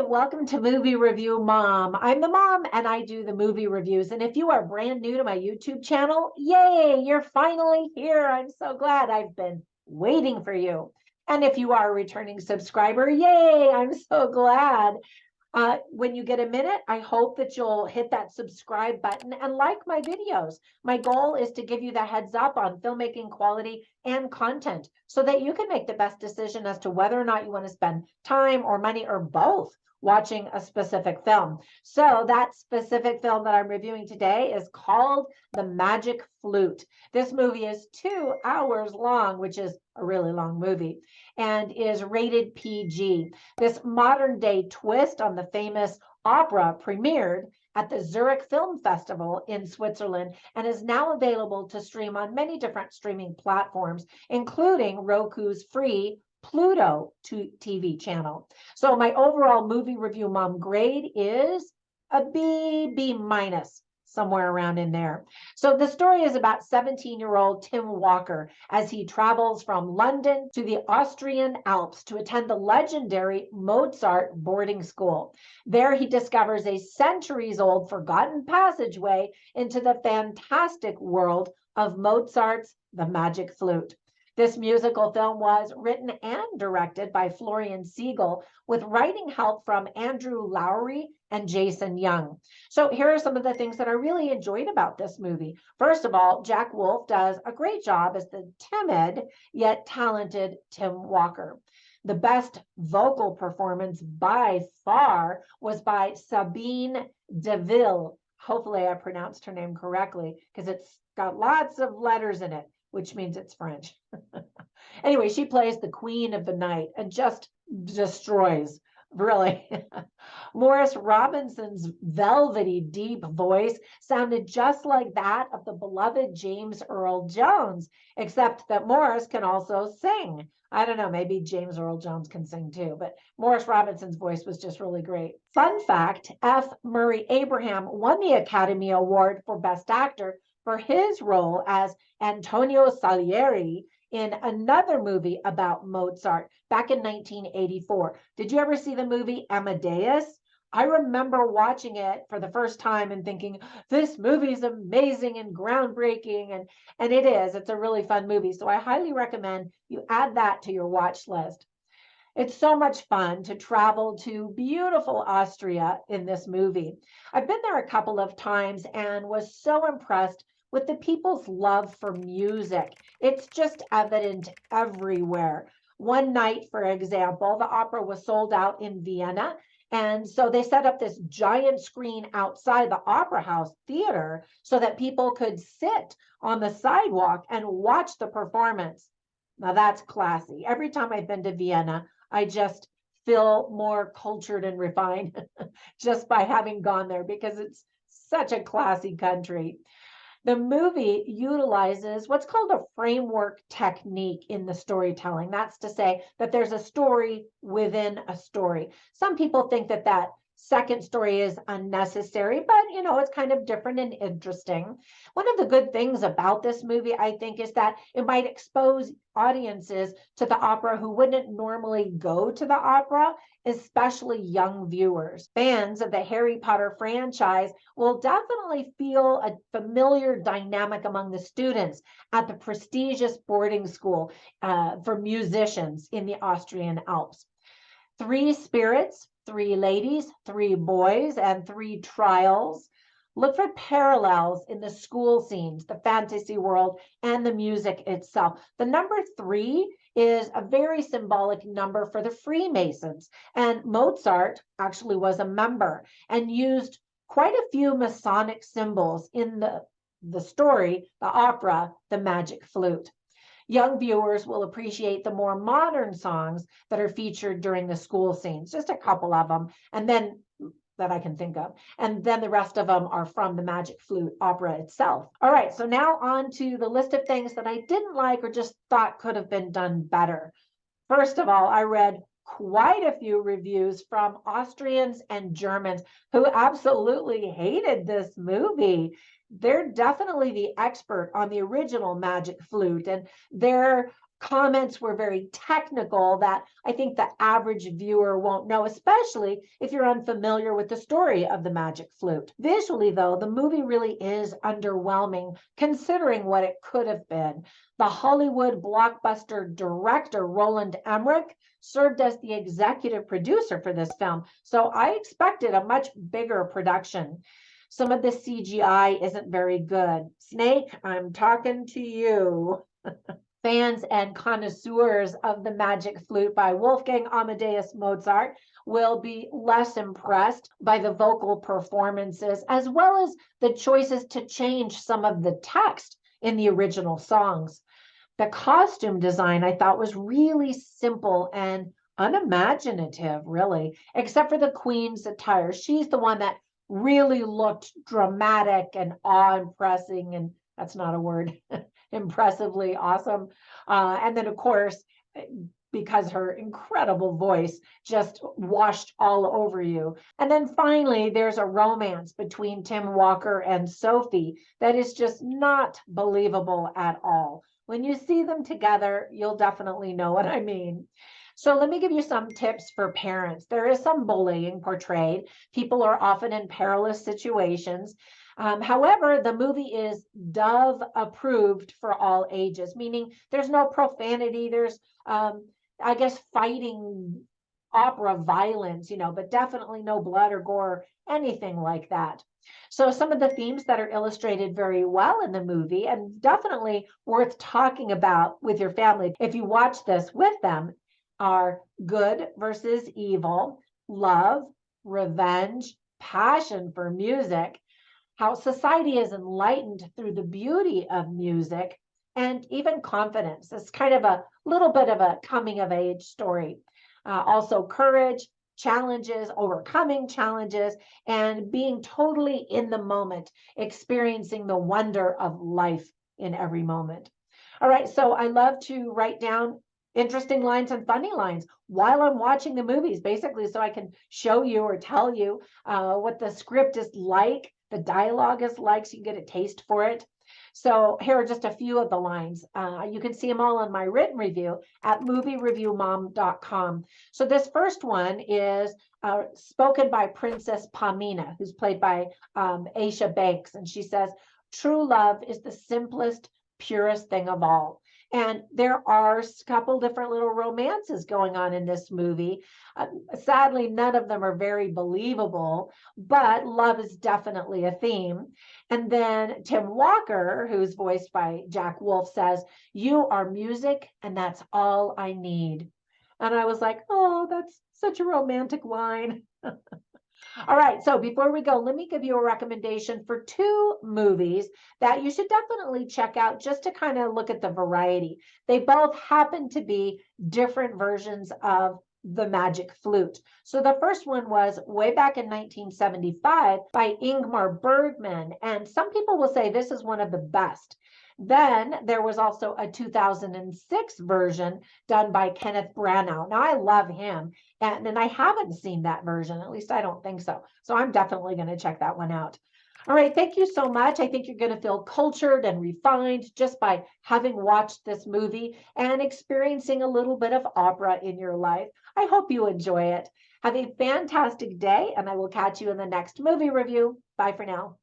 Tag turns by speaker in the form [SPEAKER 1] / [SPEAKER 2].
[SPEAKER 1] welcome to Movie Review Mom. I'm the mom and I do the movie reviews. And if you are brand new to my YouTube channel, yay, you're finally here. I'm so glad. I've been waiting for you. And if you are a returning subscriber, yay, I'm so glad. When you get a minute, I hope that you'll hit that subscribe button and like my videos. My goal is to give you the heads up on filmmaking quality and content so that you can make the best decision as to whether or not you want to spend time or money or both watching a specific film. So that specific film that I'm reviewing today is called The Magic Flute. This movie is 2 hours long, which is a really long movie, and is rated PG. This modern day twist on the famous opera premiered at the Zurich Film Festival in Switzerland and is now available to stream on many different streaming platforms, including Roku's free Pluto TV channel. So my overall movie review mom grade is a B minus, somewhere around in there. So the story is about 17-year-old Tim Walker as he travels from London to the Austrian Alps to attend the legendary Mozart boarding school. There he discovers a centuries-old forgotten passageway into the fantastic world of Mozart's The Magic Flute. This musical film was written and directed by Florian Siegel with writing help from Andrew Lowry and Jason Young. So here are some of the things that I really enjoyed about this movie. First of all, Jack Wolf does a great job as the timid yet talented Tim Walker. The best vocal performance by far was by Sabine DeVille. Hopefully I pronounced her name correctly because it's got lots of letters in it, which means it's French. Anyway, she plays the Queen of the Night and just destroys, really. Morris Robinson's velvety, deep voice sounded just like that of the beloved James Earl Jones, except that Morris can also sing. I don't know, maybe James Earl Jones can sing too, but Morris Robinson's voice was just really great. Fun fact, F. Murray Abraham won the Academy Award for Best Actor for his role as Antonio Salieri in another movie about Mozart back in 1984. Did you ever see the movie Amadeus? I remember watching it for the first time and thinking, this movie is amazing and groundbreaking, and it is. It's a really fun movie. So I highly recommend you add that to your watch list. It's so much fun to travel to beautiful Austria in this movie. I've been there a couple of times and was so impressed with the people's love for music. It's just evident everywhere. One night, for example, the opera was sold out in Vienna. And so they set up this giant screen outside the Opera House Theater so that people could sit on the sidewalk and watch the performance. Now that's classy. Every time I've been to Vienna, I just feel more cultured and refined just by having gone there because it's such a classy country. The movie utilizes what's called a framework technique in the storytelling. That's to say that there's a story within a story. Some people think that that second story is unnecessary, but it's kind of different and interesting. One of the good things about this movie, I think, is that it might expose audiences to the opera who wouldn't normally go to the opera, especially young viewers. Fans of the Harry Potter franchise will definitely feel a familiar dynamic among the students at the prestigious boarding school for musicians in the Austrian Alps. 3 spirits, 3 ladies, 3 boys, and 3 trials. Look for parallels in the school scenes, the fantasy world, and the music itself. The number 3 is a very symbolic number for the Freemasons, and Mozart actually was a member and used quite a few Masonic symbols in the story, the opera, The Magic Flute. Young viewers will appreciate the more modern songs that are featured during the school scenes, just a couple of them, and then that I can think of. And then the rest of them are from the Magic Flute opera itself. All right, so now on to the list of things that I didn't like or just thought could have been done better. First of all, I read quite a few reviews from Austrians and Germans who absolutely hated this movie. They're definitely the expert on the original Magic Flute, and their comments were very technical that I think the average viewer won't know, especially if you're unfamiliar with the story of the Magic Flute. Visually, though, the movie really is underwhelming considering what it could have been. The Hollywood blockbuster director Roland Emmerich served as the executive producer for this film, so I expected a much bigger production. Some of the CGI isn't very good. Snake, I'm talking to you. Fans and connoisseurs of the Magic Flute by Wolfgang Amadeus Mozart will be less impressed by the vocal performances, as well as the choices to change some of the text in the original songs. The costume design I thought was really simple and unimaginative, really, except for the Queen's attire. She's the one that really looked dramatic and awe-impressing, and that's not a word, impressively awesome. And then, of course, because her incredible voice just washed all over you. And then finally, there's a romance between Tim Walker and Sophie that is just not believable at all. When you see them together, you'll definitely know what I mean. So let me give you some tips for parents. There is some bullying portrayed. People are often in perilous situations. However, the movie is Dove approved for all ages, meaning there's no profanity. There's, I guess, fighting opera violence, but definitely no blood or gore, anything like that. So some of the themes that are illustrated very well in the movie and definitely worth talking about with your family if you watch this with them are good versus evil, love, revenge, passion for music, how society is enlightened through the beauty of music, and even confidence. It's kind of a little bit of a coming of age story. Also courage, challenges, overcoming challenges, and being totally in the moment, experiencing the wonder of life in every moment. All right, so I love to write down interesting lines and funny lines while I'm watching the movies, basically, so I can show you or tell you what the script is like, the dialogue is like, so you can get a taste for it. So here are just a few of the lines. You can see them all in my written review at moviereviewmom.com. So this first one is spoken by Princess Pamina, who's played by Aisha Banks. And she says, "True love is the simplest, purest thing of all." And there are a couple different little romances going on in this movie. Sadly, none of them are very believable, but love is definitely a theme. And then Tim Walker, who's voiced by Jack Wolf, says, "You are music, and that's all I need." And I was like, oh, that's such a romantic line. All right, so before we go, let me give you a recommendation for two movies that you should definitely check out just to kind of look at the variety. They both happen to be different versions of the Magic Flute. So the first one was way back in 1975 by Ingmar Bergman, and some people will say this is one of the best. Then there was also a 2006 version done by Kenneth Branagh. Now I love him, and I haven't seen that version, at least I don't think so. So I'm definitely going to check that one out. All right, thank you so much. I think you're going to feel cultured and refined just by having watched this movie and experiencing a little bit of opera in your life. I hope you enjoy it. Have a fantastic day, and I will catch you in the next movie review. Bye for now.